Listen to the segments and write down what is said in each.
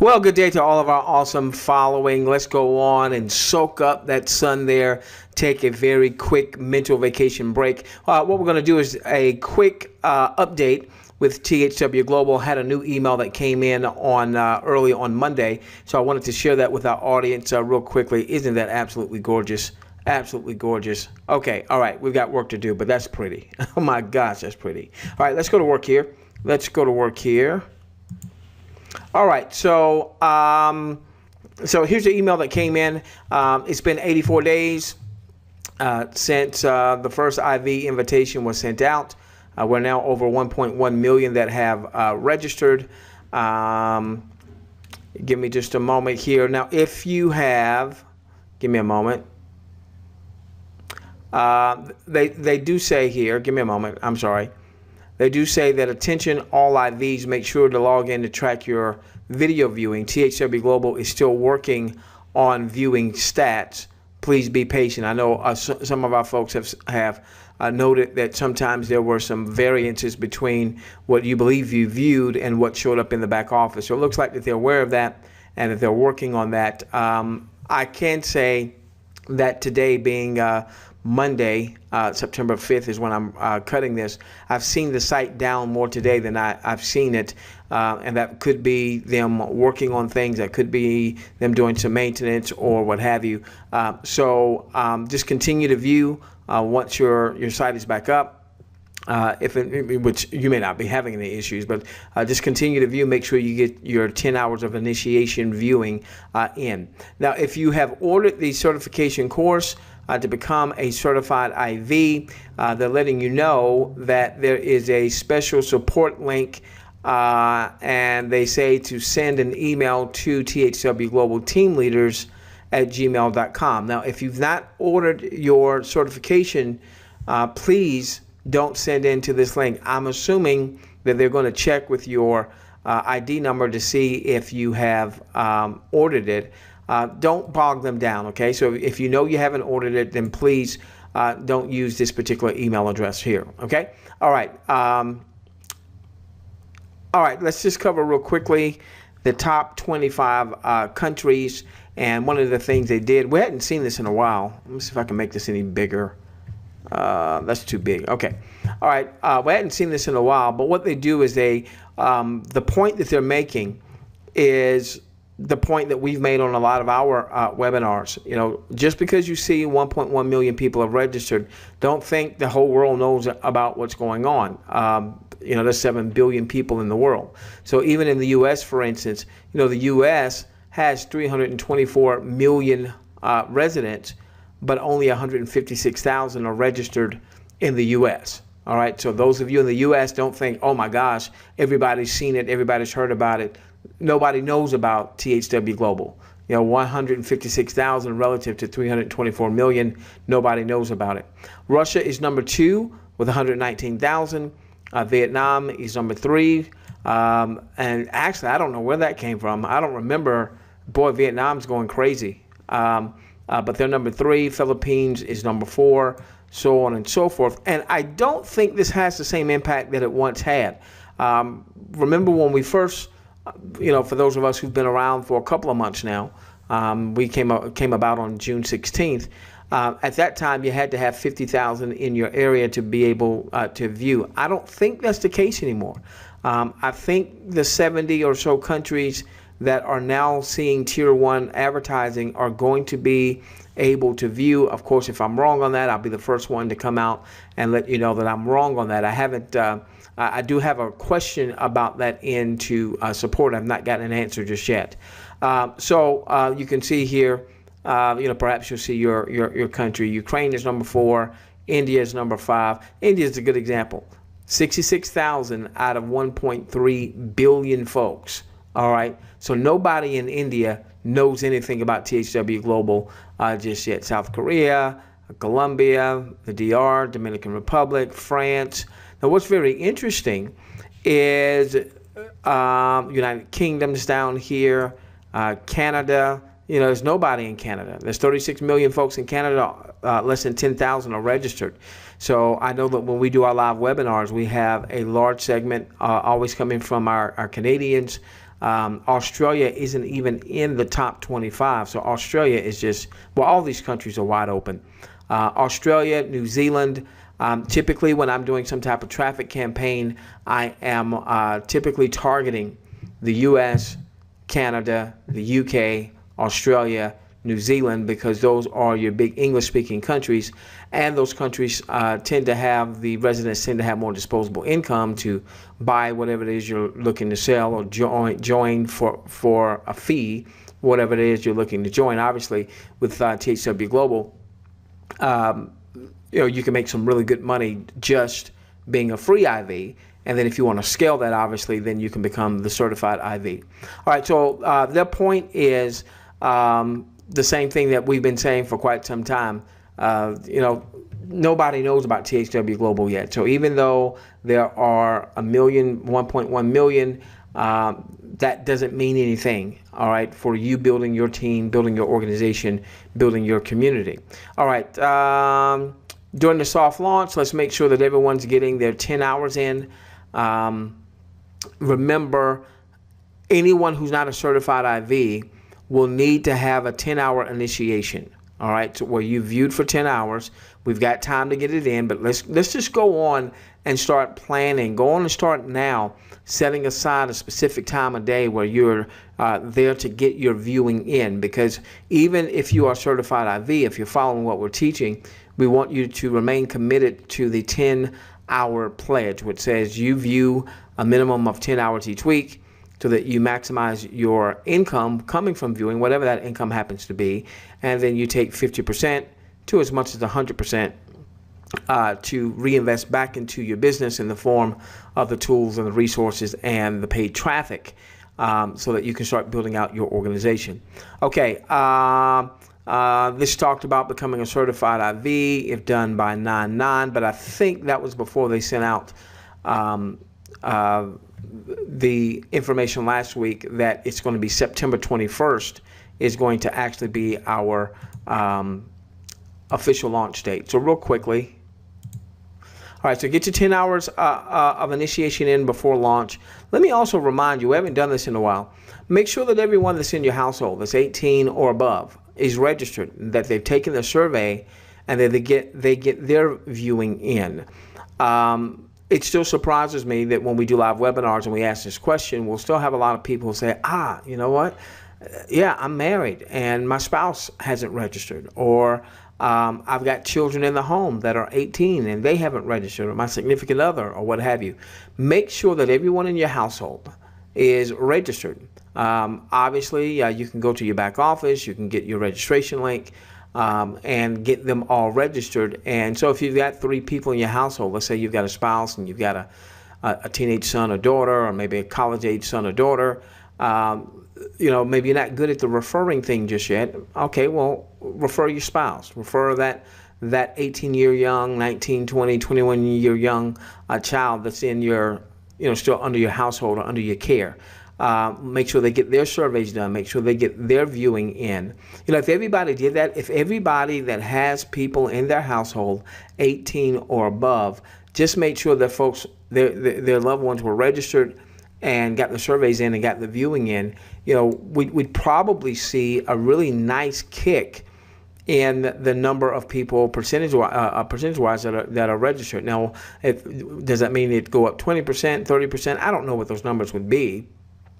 Well, good day to all of our awesome following. Let's go on and soak up that sun there. Take a very quick mental vacation break. What we're going to do is a quick update with THWGlobal. Had a new email that came in on early on Monday, so I wanted to share that with our audience real quickly. Isn't that absolutely gorgeous? Absolutely gorgeous. Okay, all right, we've got work to do, but that's pretty. Oh my gosh, that's pretty. All right, let's go to work here. Let's go to work here. All right, so here's the email that came in. It's been 84 days since the first IV invitation was sent out. We're now over 1.1 million that have registered. Give me just a moment here. Now, if you have, give me a moment. They do say here, give me a moment, I'm sorry. They do say that attention all IVs, make sure to log in to track your video viewing. THWGlobal is still working on viewing stats. Please be patient. I know some of our folks have noted that sometimes there were some variances between what you believe you viewed and what showed up in the back office. So it looks like that they're aware of that and that they're working on that. I can say that today being Monday, September 5th is when I'm cutting this. I've seen the site down more today than I've seen it, and that could be them working on things. That could be them doing some maintenance or what have you. So just continue to view once your site is back up. Which you may not be having any issues, but just continue to view. Make sure you get your 10 hours of initiation viewing in. Now, if you have ordered the certification course to become a certified IV, they're letting you know that there is a special support link, and they say to send an email to THWGlobal team leaders at gmail.com. Now, if you've not ordered your certification, please don't send in to this link. I'm assuming that they're going to check with your ID number to see if you have ordered it. Don't bog them down, okay? So if you know you haven't ordered it, then please don't use this particular email address here, okay? All right. All right, let's just cover real quickly the top 25 countries. And one of the things they did, we hadn't seen this in a while. Let me see if I can make this any bigger. That's too big. Okay. All right. We hadn't seen this in a while, but what they do is the point that they're making is the point that we've made on a lot of our webinars. You know, just because you see 1.1 million people have registered, don't think the whole world knows about what's going on. You know, there's 7 billion people in the world. So even in the U.S., for instance, you know, the U.S. has 324 million residents, but only 156,000 are registered in the U.S. All right, so those of you in the U.S. don't think, oh my gosh, everybody's seen it, everybody's heard about it. Nobody knows about THWGlobal. You know, 156,000 relative to 324 million, nobody knows about it. Russia is number 2 with 119,000. Vietnam is number 3. And actually, I don't know where that came from. I don't remember. Boy, Vietnam's going crazy. But they're number 3. Philippines is number 4, so on and so forth. And I don't think this has the same impact that it once had. Remember when we first, you know, for those of us who've been around for a couple of months now, we came about on June 16th. At that time, you had to have 50,000 in your area to be able to view. I don't think that's the case anymore. I think the 70 or so countries that are now seeing tier 1 advertising are going to be able to view. Of course, if I'm wrong on that, I'll be the first one to come out and let you know that I'm wrong on that. I haven't. I do have a question about that into support. I've not gotten an answer just yet. So you can see here. You know, perhaps you'll see your country. Ukraine is number 4. India is number 5. India is a good example. 66,000 out of 1.3 billion folks. All right. So nobody in India knows anything about THWGlobal just yet. South Korea, Colombia, the DR, Dominican Republic, France. Now, what's very interesting is United Kingdom's down here, Canada. You know, there's nobody in Canada. There's 36 million folks in Canada. Less than 10,000 are registered. So I know that when we do our live webinars, we have a large segment always coming from our Canadians. Australia isn't even in the top 25. So Australia is just, well, all these countries are wide open. Australia, New Zealand. Typically when I'm doing some type of traffic campaign, I am typically targeting the US, Canada, the UK, Australia, New Zealand, because those are your big English-speaking countries, and those countries tend to have, the residents tend to have more disposable income to buy whatever it is you're looking to sell, or join for a fee, whatever it is you're looking to join. Obviously, with THW Global, you can make some really good money just being a free IV. And then if you want to scale that, obviously, then you can become the certified IV. All right, so their point is the same thing that we've been saying for quite some time. Nobody knows about THW Global yet. So even though there are 1.1 million, that doesn't mean anything, all right, for you building your team, building your organization, building your community. All right, during the soft launch, let's make sure that everyone's getting their 10 hours in. Remember, anyone who's not a certified IV will need to have a 10-hour initiation. All right, so where you viewed for 10 hours, we've got time to get it in, but let's just go on and start planning. Go on and start now, setting aside a specific time of day where you're there to get your viewing in, because even if you are certified IV, if you're following what we're teaching, we want you to remain committed to the 10-hour pledge, which says you view a minimum of 10 hours each week, so that you maximize your income coming from viewing, whatever that income happens to be, and then you take 50% to as much as 100% to reinvest back into your business in the form of the tools and the resources and the paid traffic, so that you can start building out your organization. Okay, this talked about becoming a certified IV if done by 9/9, but I think that was before they sent out the information last week that it's going to be September 21st is going to actually be our official launch date. So real quickly, all right, so get your 10 hours of initiation in before launch. Let me also remind you, we haven't done this in a while, make sure that everyone that's in your household that's 18 or above is registered, that they've taken the survey, and that they get their viewing in. It still surprises me that when we do live webinars and we ask this question, we'll still have a lot of people who say, you know what? Yeah, I'm married and my spouse hasn't registered, or I've got children in the home that are 18 and they haven't registered, or my significant other, or what have you. Make sure that everyone in your household is registered. Obviously, you can go to your back office, you can get your registration link, and get them all registered. And so if you've got 3 people in your household, let's say you've got a spouse and you've got a teenage son or daughter, or maybe a college-age son or daughter, maybe you're not good at the referring thing just yet. Okay, well, refer your spouse. Refer that 18-year young, 19, 20, 21-year young child that's in your, still under your household or under your care. Make sure they get their surveys done. Make sure they get their viewing in. If everybody did that, if everybody that has people in their household 18 or above, just make sure that folks, their loved ones were registered and got the surveys in and got the viewing in, we'd probably see a really nice kick in the number of people percentage-wise that are registered. Now, does that mean it'd go up 20%, 30%? I don't know what those numbers would be.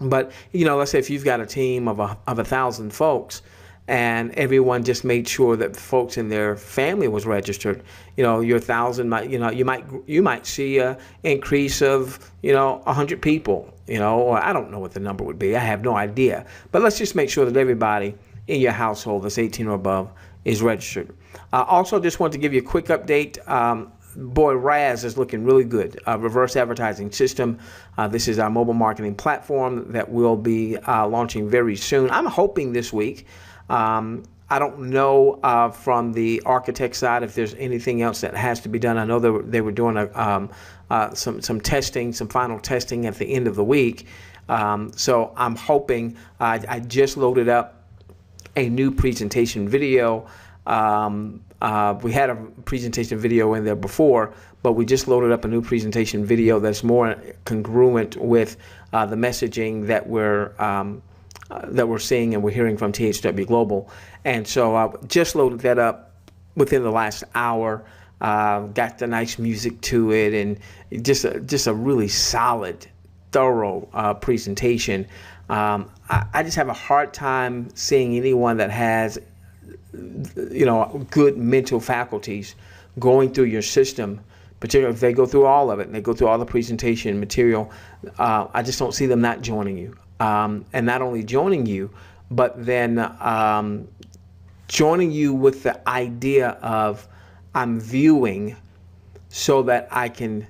But, let's say if you've got a team of 1,000 folks and everyone just made sure that folks in their family was registered, your 1,000 might, you might see an increase of, 100 people, or I don't know what the number would be. I have no idea. But let's just make sure that everybody in your household that's 18 or above is registered. Also, just want to give you a quick update. Boy, Raz is looking really good. Reverse advertising system. This is our mobile marketing platform that will be launching very soon. I'm hoping this week. I don't know from the architect side if there's anything else that has to be done. I know they were doing some testing, some final testing at the end of the week. So I'm hoping. I just loaded up a new presentation video We had a presentation video in there before, but we just loaded up a new presentation video that's more congruent with the messaging that we're seeing and we're hearing from THWGlobal. And so I just loaded that up within the last hour. Got the nice music to it, and just a really solid, thorough presentation. I just have a hard time seeing anyone that has, you know, good mental faculties going through your system, particularly if they go through all of it and they go through all the presentation material. I just don't see them not joining you, and not only joining you, but then joining you with the idea of, I'm viewing so that I can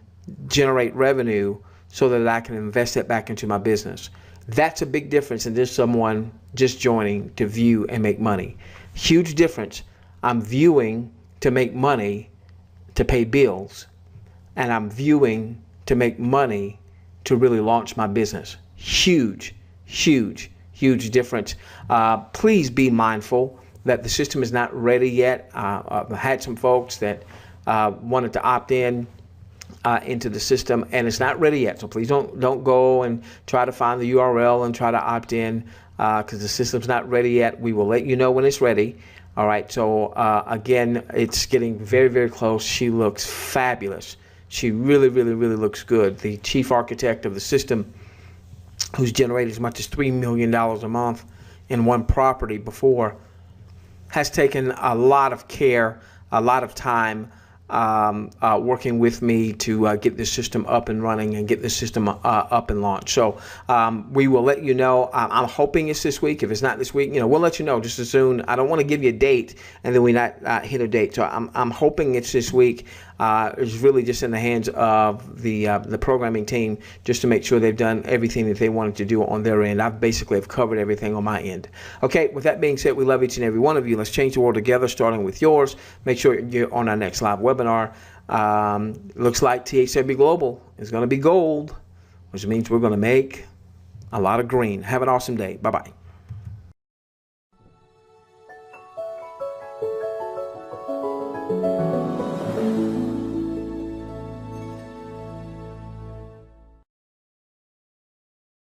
generate revenue so that I can invest it back into my business. That's a big difference than just someone just joining to view and make money. Huge difference. I'm viewing to make money to pay bills, and I'm viewing to make money to really launch my business. Huge, huge, huge difference. Please be mindful that the system is not ready yet. I've had some folks that wanted to opt in into the system, and it's not ready yet. So please don't go and try to find the URL and try to opt in, because the system's not ready yet. We will let you know when it's ready. All right. So again, it's getting very, very close. She looks fabulous. She really, really, really looks good. The chief architect of the system, who's generated as much as $3 million a month in one property before, has taken a lot of care, a lot of time working with me to get this system up and running and get this system up and launched. So we will let you know. I'm hoping it's this week. If it's not this week, you know, we'll let you know just as soon. I don't want to give you a date and then we not hit a date. So I'm hoping it's this week. It's really just in the hands of the programming team, just to make sure they've done everything that they wanted to do on their end. I've basically covered everything on my end. Okay, with that being said, we love each and every one of you. Let's change the world together, starting with yours. Make sure you're on our next live webinar. Looks like THWGlobal is going to be gold, which means we're going to make a lot of green. Have an awesome day. Bye-bye.